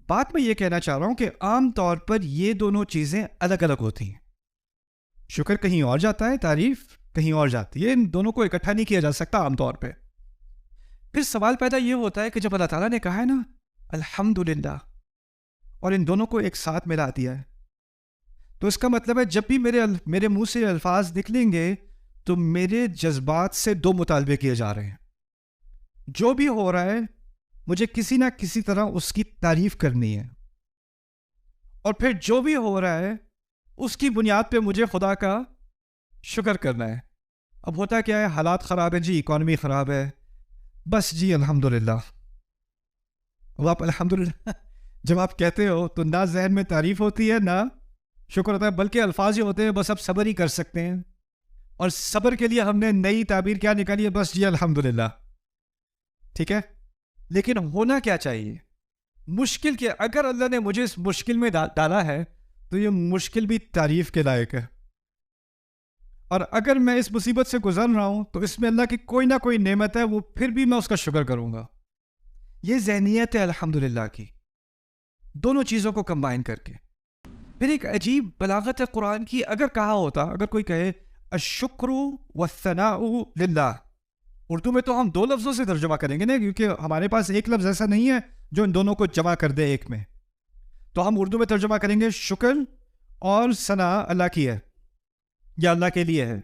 بات میں یہ کہنا چاہ رہا ہوں کہ عام طور پر یہ دونوں چیزیں الگ الگ ہوتی ہیں. شکر کہیں اور جاتا ہے, تعریف کہیں اور جاتی ہے. ان دونوں کو اکٹھا نہیں کیا جا سکتا عام طور پہ. پھر سوال پیدا یہ ہوتا ہے کہ جب اللہ تعالیٰ نے کہا ہے نا الحمدللہ, اور ان دونوں کو ایک ساتھ ملا دیا ہے, تو اس کا مطلب ہے جب بھی میرے منہ سے الفاظ نکلیں گے تو میرے جذبات سے دو مطالبے کیے جا رہے ہیں. جو بھی ہو رہا ہے مجھے کسی نہ کسی طرح اس کی تعریف کرنی ہے, اور پھر جو بھی ہو رہا ہے اس کی بنیاد پہ مجھے خدا کا شکر کرنا ہے. اب ہوتا کیا ہے, حالات خراب ہیں جی, اکانومی خراب ہے, بس جی الحمدللہ. اب آپ الحمدللہ جب آپ کہتے ہو تو نہ ذہن میں تعریف ہوتی ہے نہ شکر ہوتا ہے, بلکہ الفاظ ہی ہوتے ہیں بس اب صبر ہی کر سکتے ہیں. اور صبر کے لیے ہم نے نئی تعبیر کیا نکالی ہے, بس جی الحمدللہ. ٹھیک ہے, لیکن ہونا کیا چاہیے مشکل کے, اگر اللہ نے مجھے اس مشکل میں ڈالا ہے تو یہ مشکل بھی تعریف کے لائق ہے. اور اگر میں اس مصیبت سے گزر رہا ہوں تو اس میں اللہ کی کوئی نہ کوئی نعمت ہے, وہ پھر بھی میں اس کا شکر کروں گا. یہ ذہنیت ہے الحمدللہ کی, دونوں چیزوں کو کمبائن کر کے. پھر ایک عجیب بلاغت ہے قرآن کی. اگر کہا ہوتا, اگر کوئی کہے الشکر والثناء للہ, اردو میں تو ہم دو لفظوں سے ترجمہ کریں گے نا, کیونکہ ہمارے پاس ایک لفظ ایسا نہیں ہے جو ان دونوں کو جمع کر دے ایک میں. تو ہم اردو میں ترجمہ کریں گے شکر اور ثناء اللہ کی ہے یا اللہ کے لیے ہے.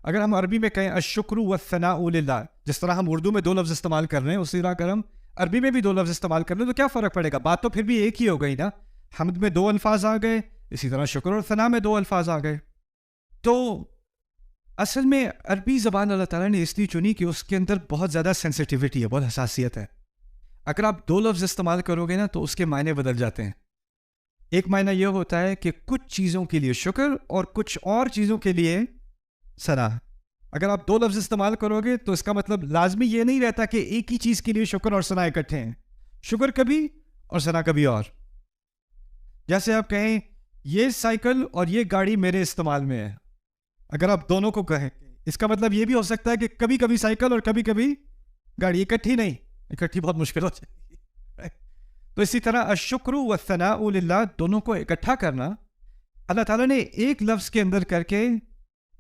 اگر ہم عربی میں کہیں الشکر والثناء للہ, جس طرح ہم اردو میں دو لفظ استعمال کر رہے ہیں اسی طرح اگر ہم عربی میں بھی دو لفظ استعمال کر لیں تو کیا فرق پڑے گا؟ بات تو پھر بھی ایک ہی ہو گئی نا. حمد میں دو الفاظ آ گئے, اسی طرح شکر اور ثناء میں دو الفاظ آ گئے. تو اصل میں عربی زبان اللہ تعالیٰ نے اس لیے چنی کہ اس کے اندر بہت زیادہ سینسٹیوٹی ہے, بہت حساسیت ہے. اگر آپ دو لفظ استعمال کرو گے نا تو اس کے معنی بدل جاتے ہیں. ایک معنی یہ ہوتا ہے کہ کچھ چیزوں کے لیے شکر اور کچھ اور چیزوں کے لیے ثناء. اگر آپ دو لفظ استعمال کرو گے تو اس کا مطلب لازمی یہ نہیں رہتا کہ ایک ہی چیز کے لیے شکر اور ثناء اکٹھے ہیں. شکر کبھی اور ثناء کبھی اور. جیسے آپ کہیں یہ سائیکل اور یہ گاڑی میرے استعمال میں ہے, اگر آپ دونوں کو کہیں اس کا مطلب یہ بھی ہو سکتا ہے کہ کبھی کبھی سائیکل اور کبھی کبھی گاڑی, اکٹھی نہیں, اکٹھی بہت مشکل ہو جائے گی. تو اسی طرح الشکر والثناء للہ, دونوں کو اکٹھا کرنا اللہ تعالیٰ نے ایک لفظ کے اندر کر کے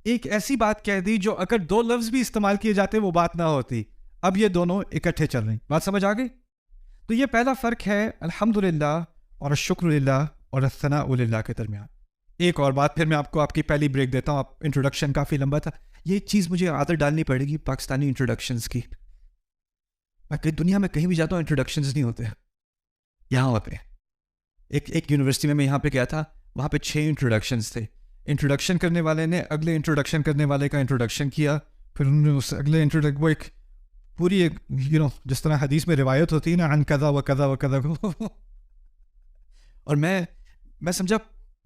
ایک ایسی بات کہہ دی جو اگر دو لفظ بھی استعمال کیے جاتے وہ بات نہ ہوتی. اب یہ دونوں اکٹھے چل رہے ہیں. بات سمجھ آ گئی؟ تو یہ پہلا فرق ہے الحمدللہ اور الشکر للہ اور الثناء للہ کے درمیان. ایک اور بات پھر میں آپ کو آپ کی پہلی بریک دیتا ہوں. آپ انٹروڈکشن کافی لمبا تھا, یہ چیز مجھے عادت ڈالنی پڑے گی پاکستانی انٹروڈکشنز کی. میں دنیا میں کہیں بھی جاتا ہوں انٹروڈکشنز نہیں ہوتے, یہاں ہوتے ہیں. ایک یونیورسٹی میں یہاں پہ گیا تھا, وہاں پہ 6 انٹروڈکشنز تھے. انٹروڈکشن کرنے والے نے اگلے انٹروڈکشن کرنے والے کا انٹروڈکشن کیا, پھر انہوں نے اس اگلے وہ ایک پوری ایک جس طرح حدیث میں روایت ہوتی ہے نا عن کذا و کذا و کذا, اور میں سمجھا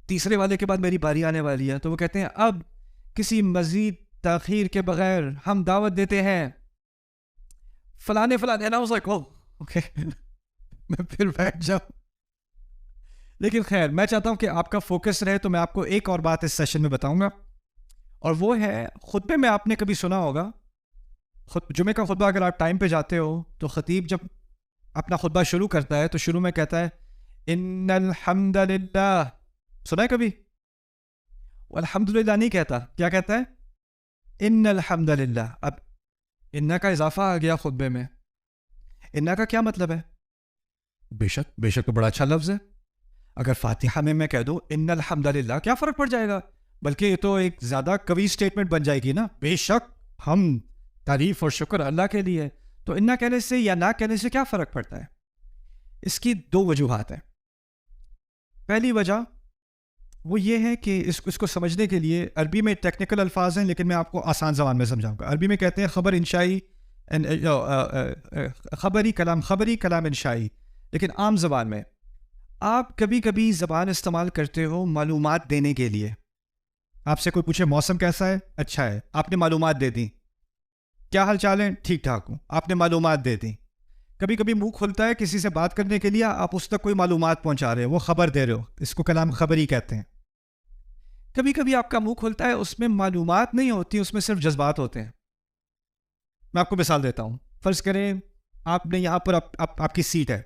تیسرے والے کے بعد میری باری آنے والی ہے. تو وہ کہتے ہیں اب کسی مزید تاخیر کے بغیر ہم دعوت دیتے ہیں فلانے فلانے. نا اس اوکے میں پھر بیٹھ جاؤں. لیکن خیر, میں چاہتا ہوں کہ آپ کا فوکس رہے, تو میں آپ کو ایک اور بات اس سیشن میں بتاؤں گا, اور وہ ہے خطبے میں آپ نے کبھی سنا ہوگا, جمعے کا خطبہ اگر آپ ٹائم پہ جاتے ہو تو خطیب جب اپنا خطبہ شروع کرتا ہے تو شروع میں کہتا ہے ان الحمد للہ. سنا ہے کبھی؟ الحمد للہ نہیں کہتا, کیا کہتا ہے؟ ان الحمد للہ. اب ان کا اضافہ آ گیا خطبے میں. ان کا کیا مطلب ہے؟ بے شک تو بڑا اچھا لفظ ہے. اگر فاتحہ میں کہہ دوں ان الحمد للہ, کیا فرق پڑ جائے گا؟ بلکہ یہ تو ایک زیادہ قوی سٹیٹمنٹ بن جائے گی نا. بے شک ہم تعریف اور شکر اللہ کے لیے. تو ان کہنے سے یا نہ کہنے سے کیا فرق پڑتا ہے؟ اس کی 2 وجوہات ہیں. پہلی وجہ وہ یہ ہے کہ اس کو سمجھنے کے لیے عربی میں ٹیکنیکل الفاظ ہیں, لیکن میں آپ کو آسان زبان میں سمجھاؤں گا. عربی میں کہتے ہیں خبر انشائی, خبری کلام انشائی. لیکن عام زبان میں آپ کبھی کبھی زبان استعمال کرتے ہو معلومات دینے کے لیے. آپ سے کوئی پوچھے موسم کیسا ہے؟ اچھا ہے, آپ نے معلومات دے دی. کیا حال چال ہے؟ ٹھیک ٹھاک ہوں, آپ نے معلومات دے دی. کبھی کبھی منہ کھلتا ہے کسی سے بات کرنے کے لیے, آپ اس تک کوئی معلومات پہنچا رہے ہو, وہ خبر دے رہے ہو, اس کو کلام خبری کہتے ہیں. کبھی کبھی آپ کا منہ کھلتا ہے, اس میں معلومات نہیں ہوتی, اس میں صرف جذبات ہوتے ہیں. میں آپ کو مثال دیتا ہوں. فرض کریں آپ نے یہاں پر آپ کی سیٹ ہے,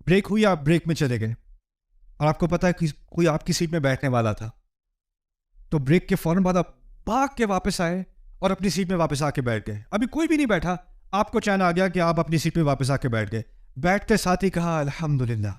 بریک ہوئی, آپ بریک میں چلے گئے اور آپ کو پتا ہے کہ کوئی آپ کی سیٹ میں بیٹھنے والا تھا, تو بریک کے فوراً بعد آپ بھاگ کے واپس آئے اور اپنی سیٹ میں واپس آ کے بیٹھ گئے. ابھی کوئی بھی نہیں بیٹھا, آپ کو چین آ گیا کہ آپ اپنی سیٹ پہ واپس آ کے بیٹھ گئے. بیٹھتے ساتھ ہی کہا الحمدللہ,